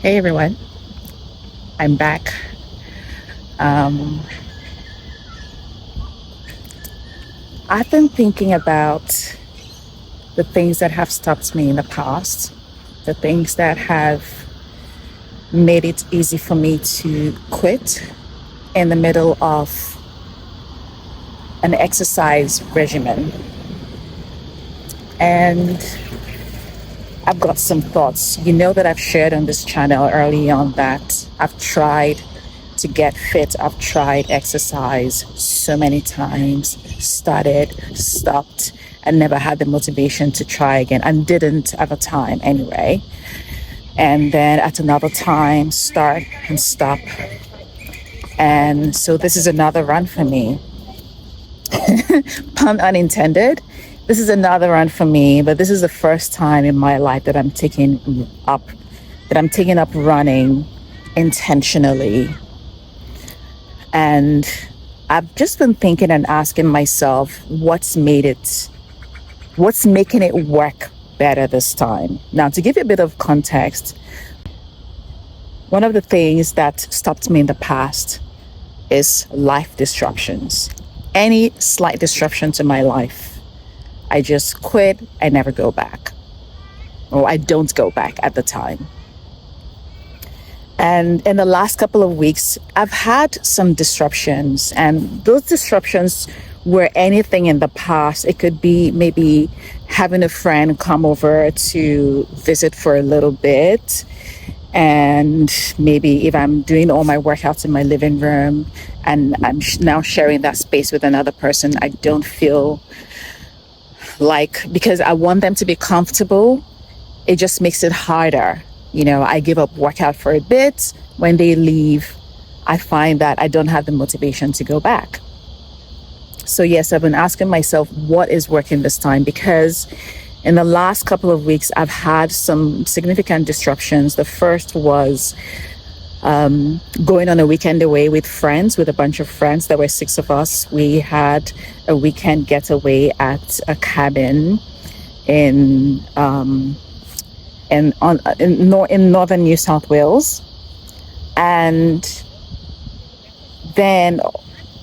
Hey everyone, I'm back. Um, I've been thinking about the things that have stopped me in the past, the things that have made it easy for me to quit in the middle of an exercise regimen. And I've got some thoughts. You know that I've shared on this channel early on that I've tried to get fit. I've tried exercise so many times, started, stopped, and never had the motivation to try again, and didn't at the time anyway. And then at another time, start and stop. And so this is another run for me. Pun unintended. This is another run for me, but this is the first time in my life that I'm taking up running intentionally. And I've just been thinking and asking myself, what's making it work better this time? Now, to give you a bit of context, one of the things that stopped me in the past is life disruptions. Any slight disruption to my life, I just quit. I never go back, or I don't go back at the time. And in the last couple of weeks, I've had some disruptions, and those disruptions were anything in the past. It could be maybe having a friend come over to visit for a little bit. And maybe if I'm doing all my workouts in my living room and I'm now sharing that space with another person, I don't feel like, because I want them to be comfortable, it just makes it harder. I give up workout for a bit. When they leave, I find that I don't have the motivation to go back. So yes, I've been asking myself, what is working this time? Because in the last couple of weeks, I've had some significant disruptions. The first was going on a weekend away with a bunch of friends. There were 6 of us. We had a weekend getaway at a cabin in northern New South Wales. And then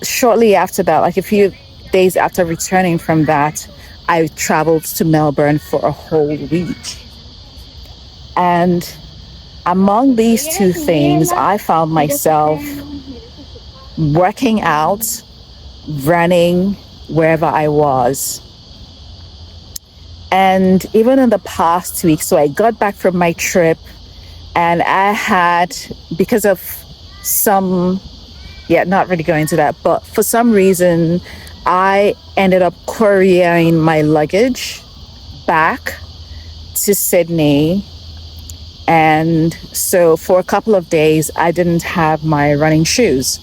shortly after that, like a few days after returning from that, I traveled to Melbourne for a whole week. And among these two things, I found myself working out, running wherever I was. And even in the past week, so I got back from my trip and I had, because of not really going into that, but for some reason, I ended up couriering my luggage back to Sydney. And so for a couple of days, I didn't have my running shoes.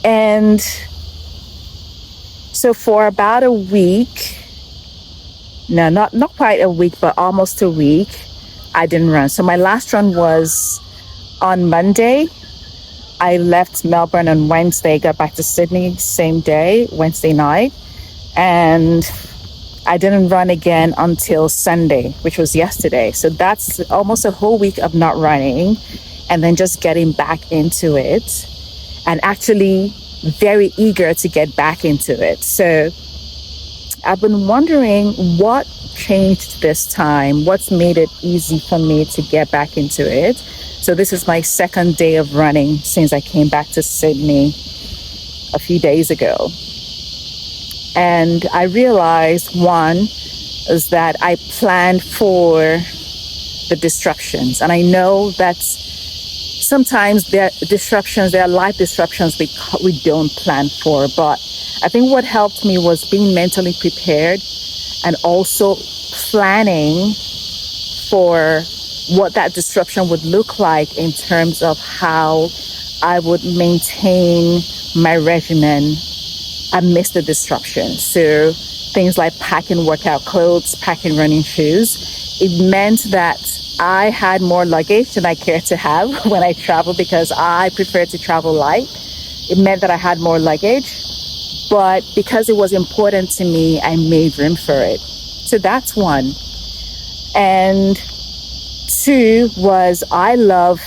And so for about a week, no, not quite a week, but almost a week, I didn't run. So my last run was on Monday. I left Melbourne on Wednesday, got back to Sydney same day, Wednesday night. And I didn't run again until Sunday, which was yesterday. So that's almost a whole week of not running and then just getting back into it and actually very eager to get back into it. So I've been wondering what changed this time, what's made it easy for me to get back into it. So this is my second day of running since I came back to Sydney a few days ago. And I realized, one, is that I planned for the disruptions. And I know that sometimes there are life disruptions we don't plan for. But I think what helped me was being mentally prepared and also planning for what that disruption would look like in terms of how I would maintain my regimen amidst the disruption. So things like packing workout clothes, packing running shoes. It meant that I had more luggage than I cared to have when I travel because I prefer to travel light. It meant that I had more luggage, but because it was important to me, I made room for it. So that's one. And two was I love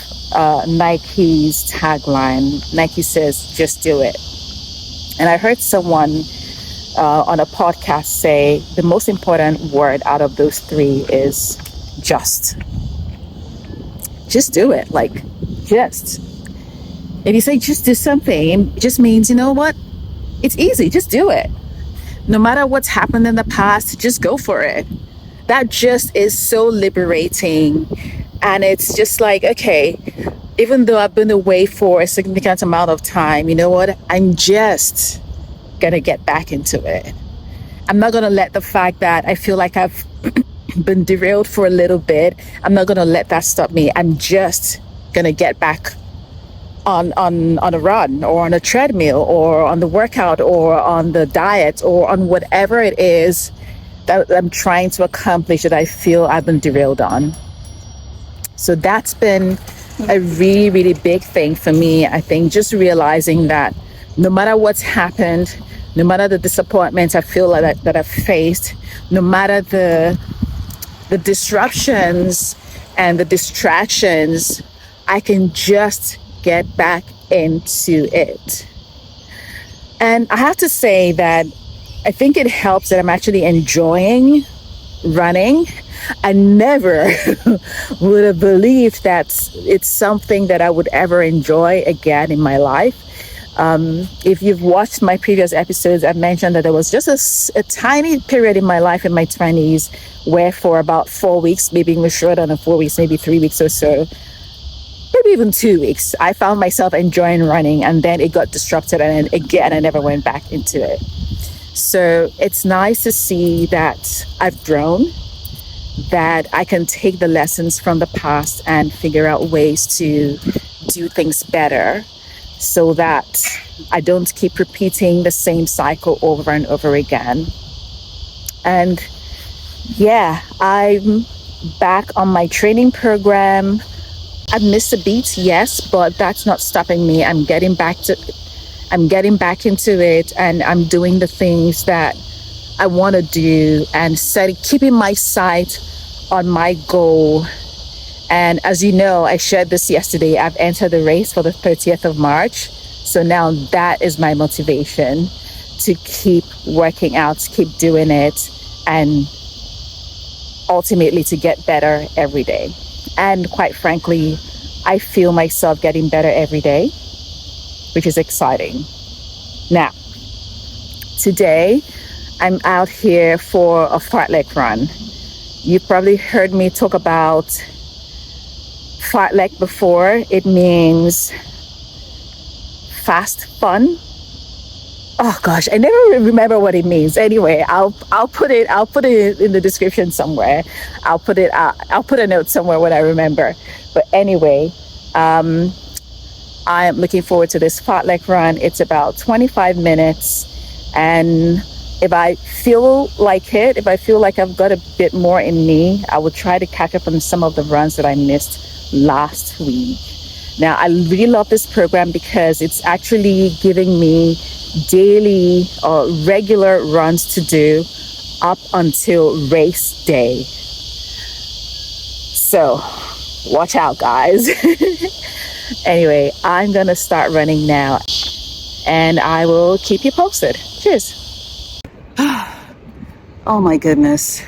Nike's tagline. Nike says, just do it. And I heard someone on a podcast say the most important word out of those three is just. Just do it. Like, just. If you say just do something, it just means, you know what? It's easy. Just do it. No matter what's happened in the past, just go for it. That just is so liberating. And it's just like, okay, even though I've been away for a significant amount of time, you know what? I'm just going to get back into it. I'm not going to let the fact that I feel like I've been derailed for a little bit, I'm not going to let that stop me. I'm just going to get back on a run or on a treadmill or on the workout or on the diet or on whatever it is that I'm trying to accomplish that I feel I've been derailed on. So that's been a really, really big thing for me. I think just realizing that no matter what's happened, no matter the disappointments I feel like that I've faced, no matter the disruptions and the distractions, I can just get back into it. And I have to say that I think it helps that I'm actually enjoying running. I never would have believed that it's something that I would ever enjoy again in my life. If you've watched my previous episodes, I've mentioned that there was just a tiny period in my life in my 20s where for about 4 weeks, maybe even shorter than 4 weeks, maybe 3 weeks or so, maybe even 2 weeks, I found myself enjoying running, and then it got disrupted, and again, I never went back into it. So it's nice to see that I've grown, that I can take the lessons from the past and figure out ways to do things better so that I don't keep repeating the same cycle over and over again. And yeah, I'm back on my training program. I've missed a beat, yes, but that's not stopping me. I'm getting back into it, and I'm doing the things that I want to do and keeping my sight on my goal. And as you know, I shared this yesterday, I've entered the race for the 30th of March. So now that is my motivation to keep working out, to keep doing it, and ultimately to get better every day. And quite frankly, I feel myself getting better every day, which is exciting. Now, today, I'm out here for a fartlek run. You've probably heard me talk about fartlek before. It means fast fun. Oh gosh, I never remember what it means. Anyway, I'll put it in the description somewhere. I'll put a note somewhere when I remember. But anyway, I am looking forward to this fartlek run. It's about 25 minutes, and if I feel like I've got a bit more in me, I will try to catch up on some of the runs that I missed last week. Now, I really love this program because it's actually giving me daily or regular runs to do up until race day. So, watch out, guys. Anyway, I'm gonna start running now, and I will keep you posted. Cheers. Oh my goodness.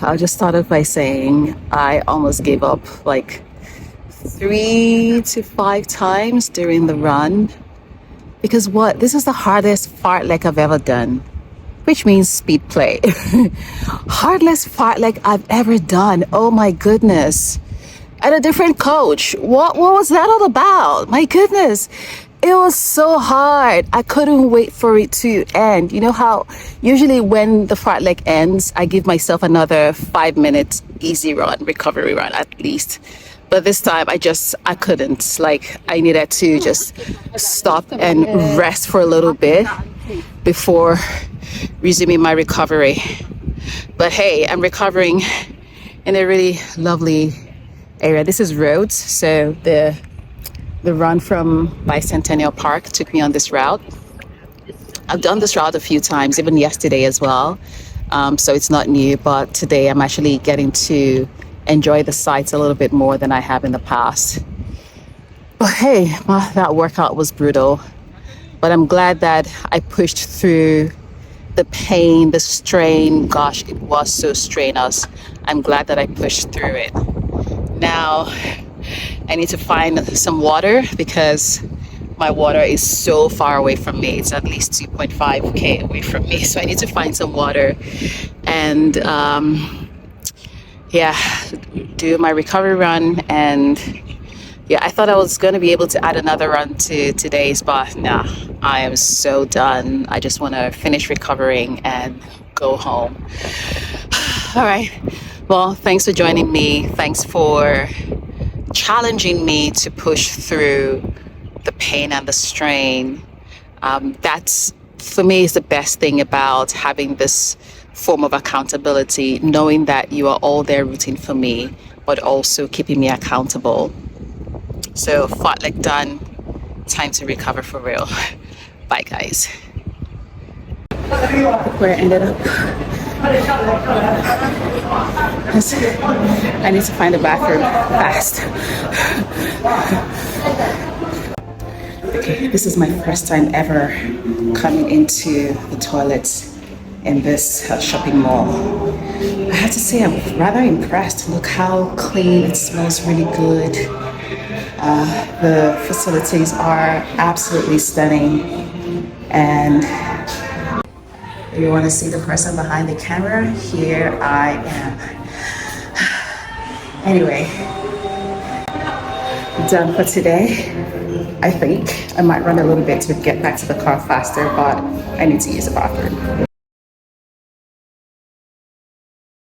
I'll just start off by saying I almost gave up like 3 to 5 times during the run, because this is the hardest fartlek I've ever done, which means speed play. Hardest fartlek I've ever done. Oh my goodness. And a different coach. What was that all about? My goodness. It was so hard. I couldn't wait for it to end. You know how usually when the fartlek ends, I give myself another 5 minutes easy run, recovery run at least. But this time I couldn't. Like, I needed to just stop and rest for a little bit before resuming my recovery. But hey, I'm recovering in a really lovely area. This is Rhodes, so the run from Bicentennial Park took me on this route. I've done this route a few times, even yesterday as well. So it's not new, but today I'm actually getting to enjoy the sights a little bit more than I have in the past. But hey, that workout was brutal. But I'm glad that I pushed through the pain, the strain. Gosh, it was so strenuous. I'm glad that I pushed through it. Now, I need to find some water because my water is so far away from me. It's at least 2.5K away from me. So I need to find some water and do my recovery run. And yeah, I thought I was going to be able to add another run to today's, but nah, I am so done. I just want to finish recovering and go home. All right. Well, thanks for joining me. Thanks for challenging me to push through the pain and the strain. That's, for me, is the best thing about having this form of accountability, knowing that you are all there rooting for me, but also keeping me accountable. So fartlek done, time to recover for real. Bye guys. Look where I ended up. I need to find a bathroom fast. Okay, this is my first time ever coming into the toilets in this shopping mall. I have to say I'm rather impressed. Look how clean, it smells really good. The facilities are absolutely stunning. And if you want to see the person behind the camera, here I am. Anyway, done for today. I think I might run a little bit to get back to the car faster, but I need to use the bathroom.